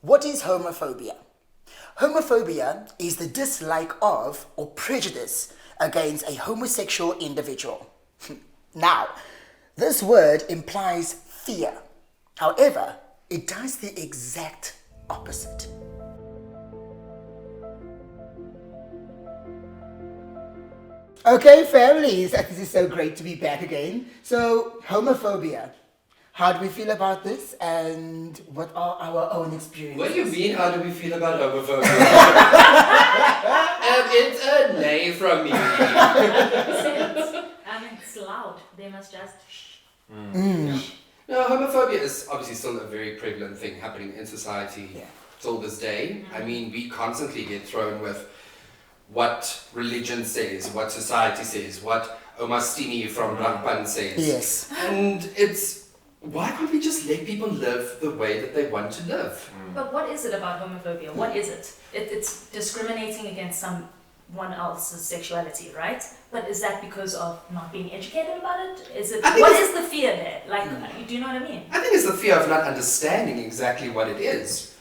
What is homophobia? Homophobia is the dislike of or prejudice against a homosexual individual. Now, this word implies fear. However, it does the exact opposite. Okay, families, this is so great to be back again. So, homophobia. How do we feel about this, and what are our own experiences? What do you mean, how do we feel about homophobia? It's a nay from me. It's loud. They must just shh. Yeah. No, homophobia is obviously still a very prevalent thing happening in society till this day. I mean, we constantly get thrown with what religion says, what society says, what Omastini from Redman says. Yes. And it's, why can't we just let people live the way that they want to live? But what is it about homophobia? What is it? It's discriminating against someone else's sexuality, right? But is that because of not being educated about it? Is it? What is the fear there? Like, do you know what I mean? I think it's the fear of not understanding exactly what it is.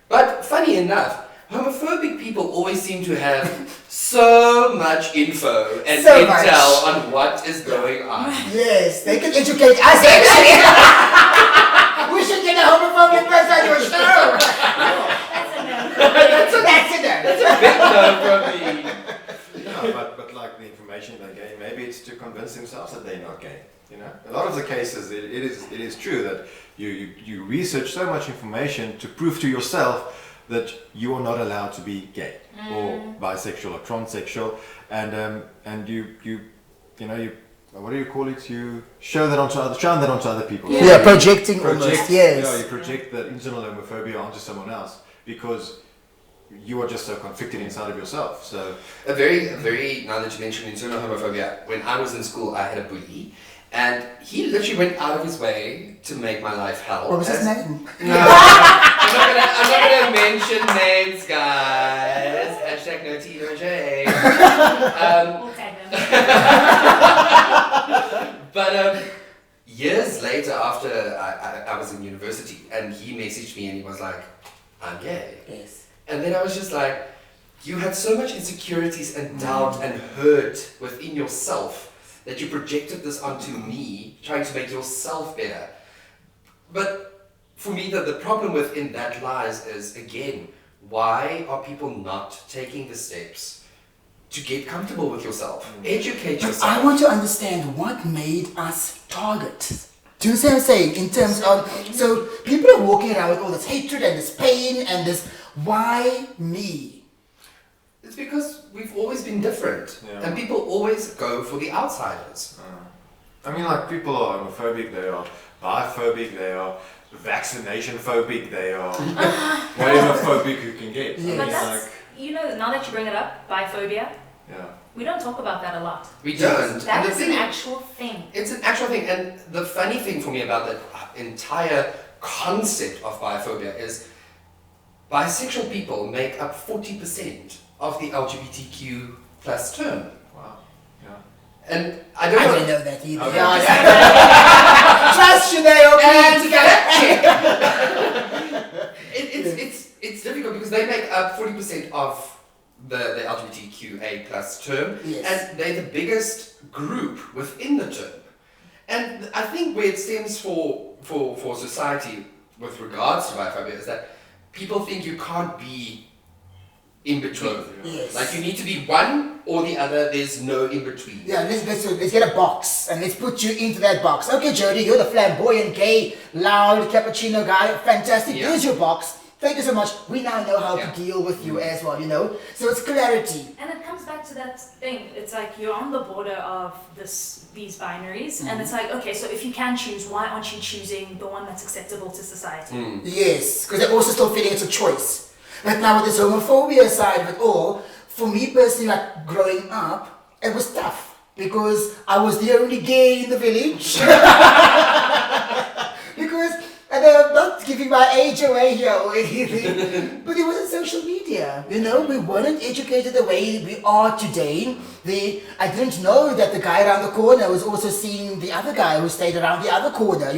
But funny enough, homophobic people always seem to have so much info and intel on what is going on. Yes, they can educate us actually. We should get a homophobic person on your show. That's a no. That's a big no from me. Yeah, but like the information they're gay, maybe it's to convince themselves that they're not gay. You know, a lot of the cases it is true that you research so much information to prove to yourself that you are not allowed to be gay or bisexual or transsexual, and you what do you call it? You show that onto other people. Yeah, projecting almost. Yes. Yeah, you project that internal homophobia onto someone else because you are just so conflicted inside of yourself. So a very now that you mention internal homophobia, when I was in school, I had a bully. And he literally went out of his way to make my life hell. What was his name? No, I'm not gonna mention names, guys. Hashtag no tea, no shade. We'll tag them. But years later, after I was in university, and he messaged me and he was like, "I'm gay." Yes. And then I was just like, you had so much insecurities and doubt and hurt within yourself that you projected this onto me, trying to make yourself better. But for me, the problem within that lies is, again, why are people not taking the steps to get comfortable with yourself? Educate yourself. I want to understand what made us target. Do you see what I'm saying? In terms of, so people are walking around with all this hatred and this pain and this, why me? It's because we've always been different, and people always go for the outsiders. I mean, like, people are homophobic, they are biphobic, they are vaccination phobic, they are whatever phobic you can get. Yes. But that's, now that you bring it up, biphobia, we don't talk about that a lot. We don't. That is an actual thing. It's an actual thing, and the funny thing for me about that entire concept of biphobia is bisexual people make up 40% of the LGBTIQ plus term. Wow. Yeah. And I didn't know that either. Okay. Trust Shenay O'Brien. It's difficult because they make up 40% of the LGBTQA plus term, and they're the biggest group within the term. And I think where it stems for society with regards to biphobia is that people think you can't be in between. Yes. Like you need to be one or the other, there's no in between. Yeah, let's get a box and let's put you into that box. Okay, Jodi, you're the flamboyant, gay, loud, cappuccino guy. Fantastic. Yeah. Here's your box. Thank you so much. We now know how to deal with you as well, So it's clarity. And it comes back to that thing. It's like you're on the border of these binaries, and it's like, okay, so if you can choose, why aren't you choosing the one that's acceptable to society? Yes, because they're also still feeling it's a choice. Like now with this homophobia side of it all, for me personally, like growing up, it was tough because I was the only gay in the village. And I'm not giving my age away here or anything, but it wasn't social media, we weren't educated the way we are today. I didn't know that the guy around the corner was also seeing the other guy who stayed around the other corner,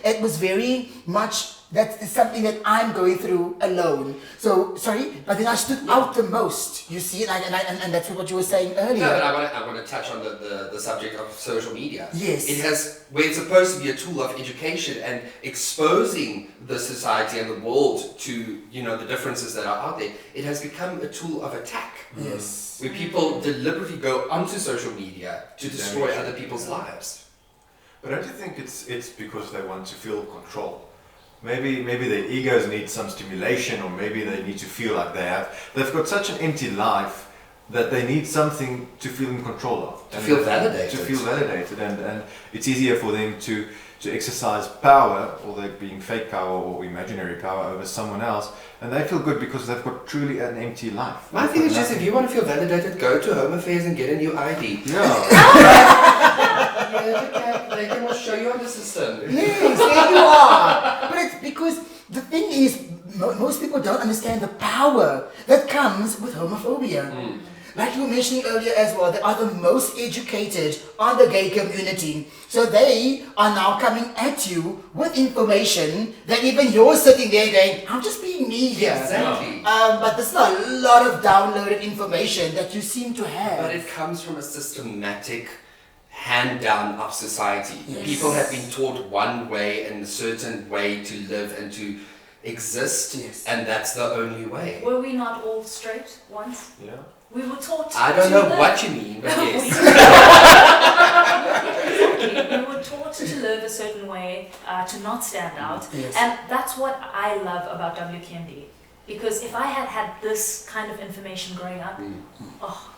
It was very much That's something that I'm going through alone. So, sorry, but then I stood out the most, you see, and that's what you were saying earlier. No, but I want to touch on the subject of social media. Yes. It has, where it's supposed to be a tool of education and exposing the society and the world to, you know, the differences that are out there, it has become a tool of attack. Yes. Where people deliberately go onto social media to destroy other people's lives. But don't you think it's because they want to feel control? Maybe their egos need some stimulation, or maybe they need to feel like they've got such an empty life that they need something to feel in control of. To feel validated. And it's easier for them to exercise power, or they're being fake power or imaginary power over someone else, and they feel good because they've got truly an empty life. My thing is just, if you want to feel validated, go to Home Affairs and get a new ID. They can all show you on the system. Yes, there you are. But it's because the thing is, most people don't understand the power that comes with homophobia. Like you were mentioning earlier as well, they are the most educated on the gay community. So they are now coming at you with information that even you're sitting there going, I'm just being me here. Exactly. But there's not a lot of downloaded information that you seem to have. But it comes from a systematic hand down of society. Yes. People have been taught one way and a certain way to live and to exist, Yes. and that's the only way. Were we not all straight once? Yeah. We were taught. I don't to know live. what you mean, but yes. Exactly. We were taught to live a certain way, to not stand out, Yes. and that's what I love about WQMD. Because if I had had this kind of information growing up,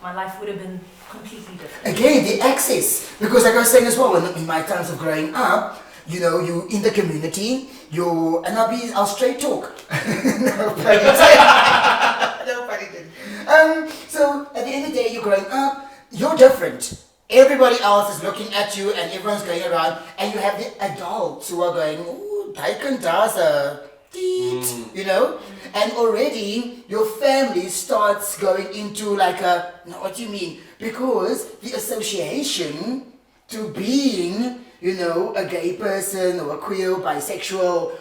my life would have been completely different. Again, the access, because like I was saying as well, in my times of growing up, you know, you in the community, I'll straight talk. No pun intended. No pun intended. So at the end of the day, you're growing up, you're different. Everybody else is looking at you and everyone's going around, and you have the adults who are going, ooh, Taikan Daza, you know, and already your family starts going into like what do you mean? Because the association to being, you know, a gay person or a queer, bisexual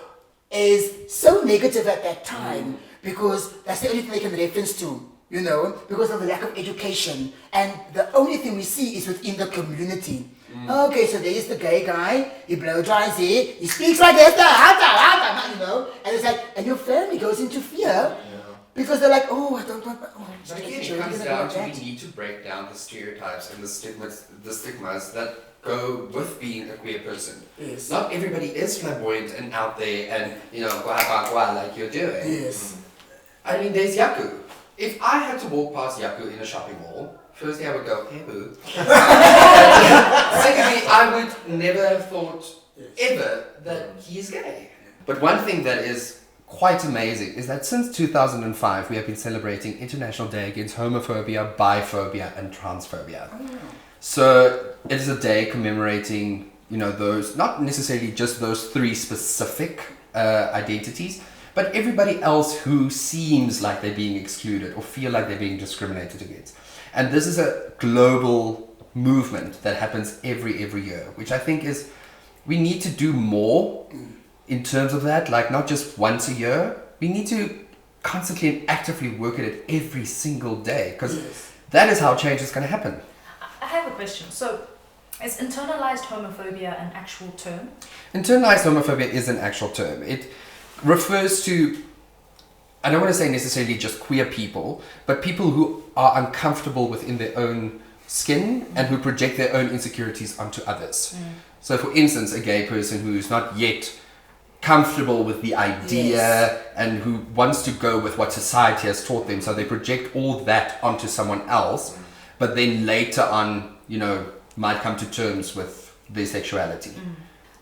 is so negative at that time because that's the only thing they can reference to, you know, because of the lack of education. And the only thing we see is within the community. Okay, so there is the gay guy, he blow dries here, he speaks like this, you know, and it's like, and your family goes into fear because they're like, oh, I don't want, But again, it comes down to we need to break down the stereotypes and the stigmas that go with being a queer person. Yes. Not everybody is flamboyant and out there and, you know, gua like you're doing. Yes. I mean, there's Jaco. If I had to walk past Jaco in a shopping mall, firstly I would go, hey boo. Secondly, I would never have thought ever that he is gay. But one thing that is quite amazing is that since 2005 we have been celebrating International Day Against Homophobia, Biphobia and Transphobia. So it is a day commemorating, you know, those, not necessarily just those three specific identities, but everybody else who seems like they're being excluded or feel like they're being discriminated against. And this is a global movement that happens every year, which I think is, we need to do more in terms of that, like not just once a year. We need to constantly and actively work at it every single day, because that is how change is going to happen. I have a question. So, is internalized homophobia an actual term? Internalized homophobia is an actual term. It refers to, I don't want to say necessarily just queer people, but people who are uncomfortable within their own skin and who project their own insecurities onto others. So for instance, a gay person who's not yet comfortable with the idea and who wants to go with what society has taught them, so they project all that onto someone else, but then later on, you know, might come to terms with their sexuality.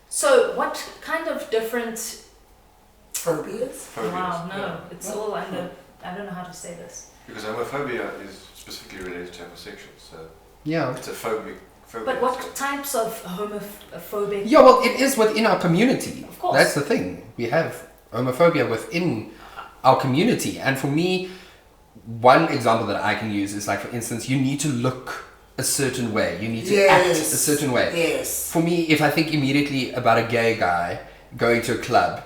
So what kind of different... Phobias? Wow, no, it's all under... I don't know how to say this. Because homophobia is specifically related to homosexuals, so Yeah. it's a phobia. But what types of homophobic... Yeah, well, it is within our community. Of course. That's the thing. We have homophobia within our community. And for me, one example that I can use is like, for instance, you need to look a certain way. You need to act a certain way. Yes. For me, if I think immediately about a gay guy going to a club,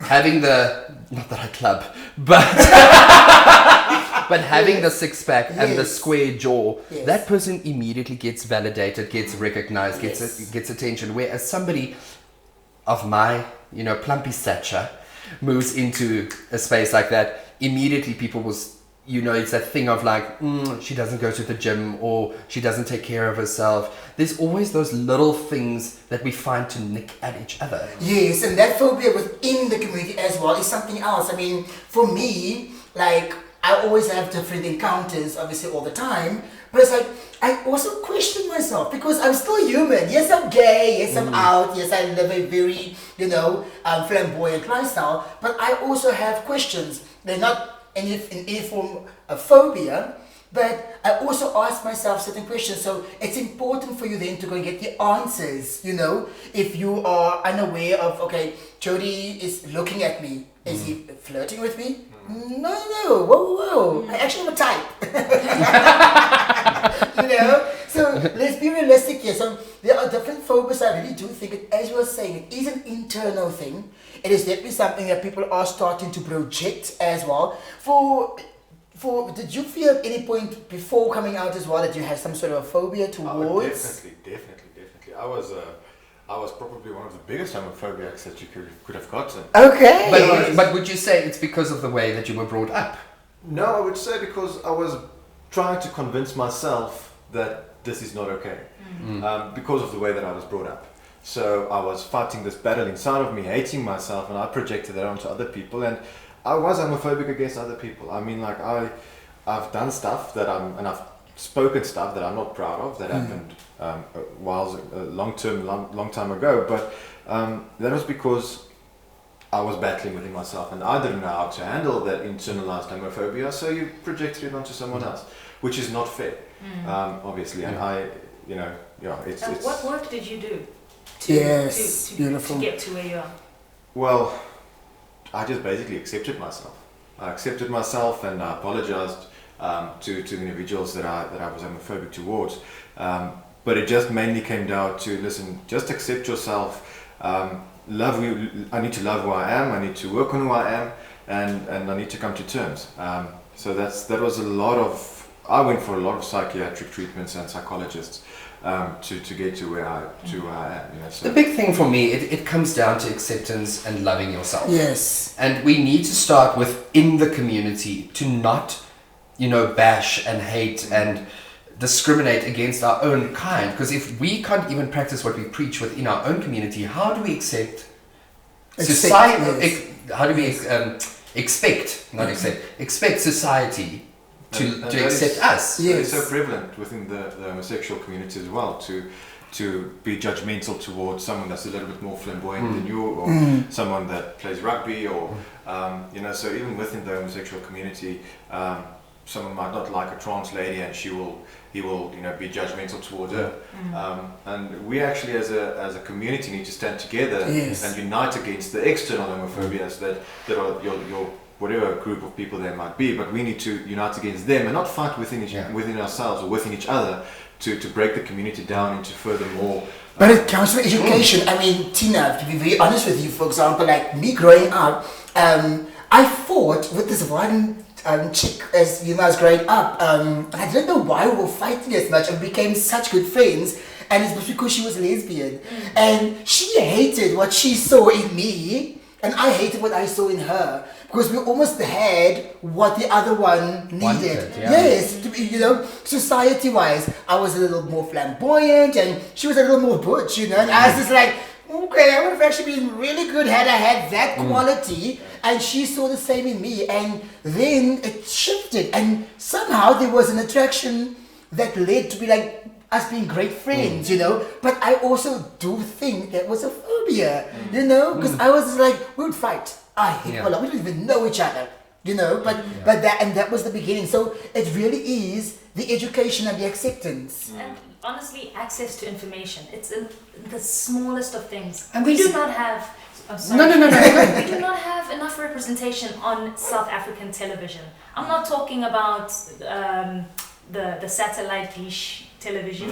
having not that I club, but but having the six pack and the square jaw, that person immediately gets validated, gets recognized, gets attention. Whereas somebody of my, plumpy stature moves into a space like that, immediately people will, it's that thing of like, she doesn't go to the gym, or she doesn't take care of herself. There's always those little things that we find to nick at each other. Yes, and that phobia within the community as well is something else. I mean, for me, like, I always have different encounters, obviously all the time, but it's like, I also question myself because I'm still human. Yes, I'm gay, yes, I'm out, yes, I live a very, flamboyant lifestyle, but I also have questions. They're not in any form of phobia, but I also ask myself certain questions. So it's important for you then to go and get the answers, if you are unaware of, okay, Jodi is looking at me. Is he flirting with me? No, whoa. I actually am a type. So let's be realistic here. So there are different phobias. I really do think it, as you were saying, it is an internal thing. It is definitely something that people are starting to project as well. Did you feel at any point before coming out as well that you had some sort of phobia towards? Definitely. I was probably one of the biggest homophobics that you could have gotten. Okay. But would you say it's because of the way that you were brought up? No, I would say because I was trying to convince myself that this is not okay. Because of the way that I was brought up. So I was fighting this battle inside of me, hating myself, and I projected that onto other people. And I was homophobic against other people. I mean, like, I've done stuff and I've spoken stuff that I'm not proud of that happened long time ago, but that was because I was battling within myself and I didn't know how to handle that internalized homophobia, so you projected it onto someone else, which is not fair, obviously. And it's what work did you do beautiful. to get to where you are? Well, I just basically accepted myself. I accepted myself and I apologized to the individuals that I was homophobic towards. But it just mainly came down to, listen, just accept yourself, love you. I need to love who I am, I need to work on who I am, and I need to come to terms. So that was I went for a lot of psychiatric treatments and psychologists to get to where I am. So. The big thing for me, it comes down to acceptance and loving yourself. Yes. And we need to start within the community to not, bash and hate and discriminate against our own kind. Because if we can't even practice what we preach within our own community, how do we accept society? How do we expect society to accept us? Yes. It's so prevalent within the homosexual community as well to be judgmental towards someone that's a little bit more flamboyant than you, or someone that plays rugby, or so even within the homosexual community, someone might not like a trans lady and he will be judgmental towards her. And we actually as a community need to stand together and unite against the external homophobias that are your whatever group of people there might be, but we need to unite against them and not fight within ourselves or within each other to break the community down into further more. But it comes from education. I mean, Tina, to be very honest with you, for example, like me growing up, I fought with this one chick as I was growing up. I didn't know why we were fighting as much, and we became such good friends. And it was because she was lesbian, and she hated what she saw in me, and I hated what I saw in her, because we almost had what the other one needed. Yes, to be, society-wise, I was a little more flamboyant, and she was a little more butch, and I was just like, okay, I would have actually been really good had I had that quality, and she saw the same in me, and then it shifted, and somehow there was an attraction that led to be like us being great friends, but I also do think that was a phobia, because I was just like, we would fight, I hate we don't even know each other, but that was the beginning. So it really is the education and the acceptance. And honestly, access to information. It's in the smallest of things. And we do not have... Oh, sorry. No. We do not have enough representation on South African television. I'm not talking about the satellite dish television.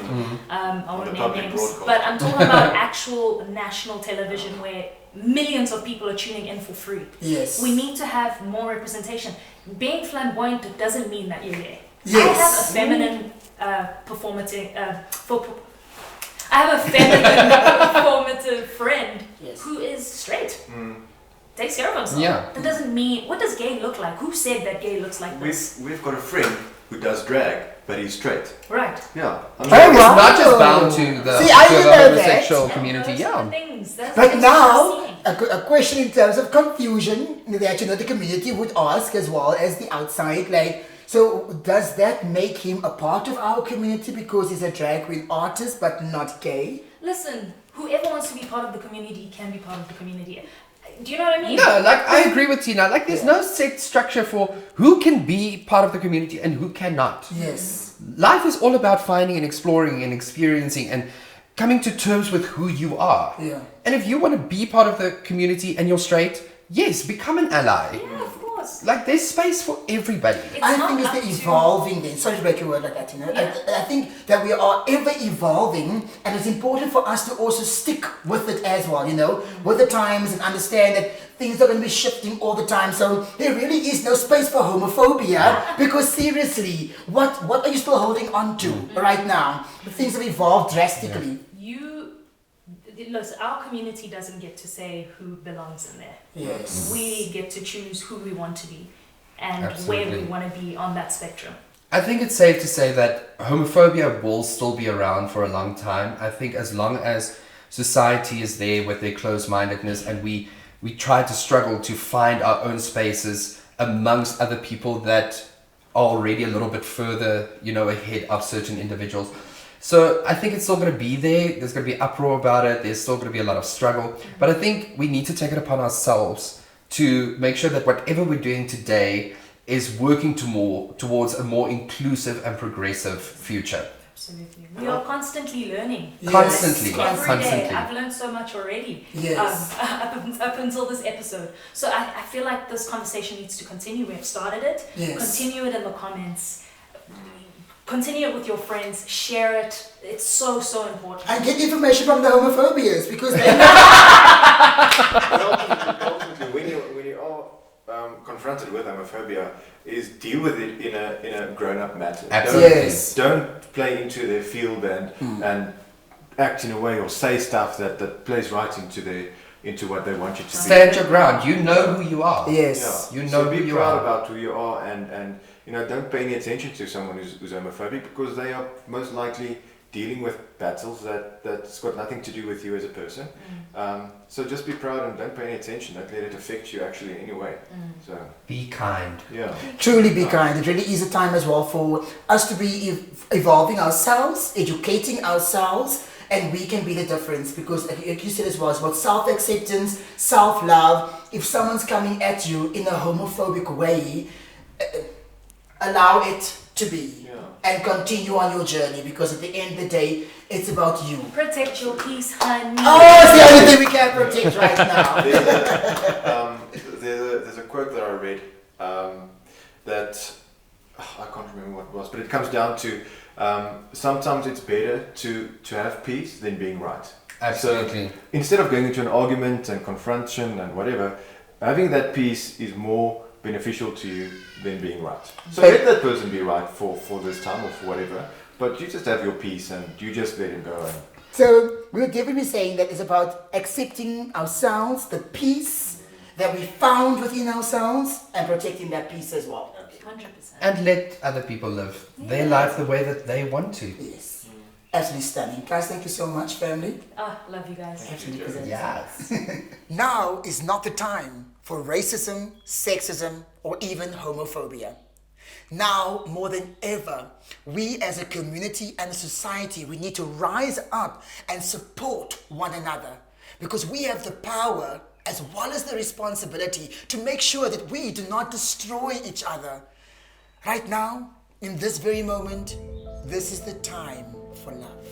I won't name names. But I'm talking about actual national television where millions of people are tuning in for free. Yes. We need to have more representation. Being flamboyant doesn't mean that you're gay. Yes. I have a feminine performative friend Yes. who is straight. Takes care of himself. Yeah. That doesn't mean, what does gay look like? Who said that gay looks like this? We've got a friend who does drag, but he's straight. Right. Yeah. I mean, Oh, It's wow. not just bound to the, See, I to didn't the know homosexual that. community. Those are Yeah. the things. That's But what now, I'm seeing. a question in terms of confusion that the community would ask as well as the outside, like, so does that make him a part of our community because he's a drag queen artist but not gay? Listen, whoever wants to be part of the community can be part of the community. Do you know what I mean? No, like I agree with Tina. Like there's no set structure for who can be part of the community and who cannot. Yes. Life is all about finding and exploring and experiencing and coming to terms with who you are. Yeah. And if you want to be part of the community and you're straight, yes, become an ally. Yeah, of course. Like there's space for everybody. It's I not think it's up the to- evolving then. Sorry to break your word like that, Yeah. I think that we are ever evolving and it's important for us to also stick with it as well, with the times and understand that things are going to be shifting all the time. So there really is no space for homophobia because seriously, what are you still holding on to right now? Things have evolved drastically. Listen, our community doesn't get to say who belongs in there. Yes. We get to choose who we want to be and where Absolutely. we want to be on that spectrum. I think it's safe to say that homophobia will still be around for a long time. I think as long as society is there with their closed-mindedness and we try to struggle to find our own spaces amongst other people that are already a little bit further, ahead of certain individuals. So I think it's still going to be there. There's going to be uproar about it. There's still going to be a lot of struggle. But I think we need to take it upon ourselves to make sure that whatever we're doing today is working towards a more inclusive and progressive future. Absolutely. We are constantly learning. Yes. Constantly. Every day. Constantly. I've learned so much already. Yes. Up until this episode. So I feel like this conversation needs to continue. We have started it. Yes. Continue it in the comments. Continue it with your friends. Share it. It's so, so important. And get information from the homophobias because they Ultimately, when you are confronted with homophobia, is deal with it in a grown-up manner. Absolutely. Yes. Don't play into their field and act in a way or say stuff that plays right into what they want you to Stand your ground. You know who you are. Yes. You know so who be you proud are. about who you are and don't pay any attention to someone who's homophobic because they are most likely dealing with battles that's got nothing to do with you as a person. So just be proud and don't pay any attention. Don't let it affect you actually in any way. So Be kind. yeah. Truly be kind. It really is a time as well for us to be evolving ourselves, educating ourselves, and we can be the difference because, like you said as well, it's about self-acceptance, self-love. If someone's coming at you in a homophobic way, allow it to be and continue on your journey because at the end of the day, it's about you. Protect your peace, honey. Oh, it's the only thing we can protect right now. There's a quote that I read that I can't remember what it was, but it comes down to sometimes it's better to have peace than being right. Absolutely. So instead of going into an argument and confrontation and whatever, having that peace is more beneficial to you than being right. So let that person be right for this time or for whatever, but you just have your peace and you just let him go. So we're definitely saying that it's about accepting ourselves, the peace that we found within ourselves, and protecting that peace as well. 100%. And let other people live their life the way that they want to. Yes. Absolutely stunning. Guys, thank you so much, family. Love you guys. Absolutely present. Yes. Now is not the time for racism, sexism, or even homophobia. Now, more than ever, we as a community and a society, we need to rise up and support one another because we have the power as well as the responsibility to make sure that we do not destroy each other. Right now, in this very moment, this is the time for love.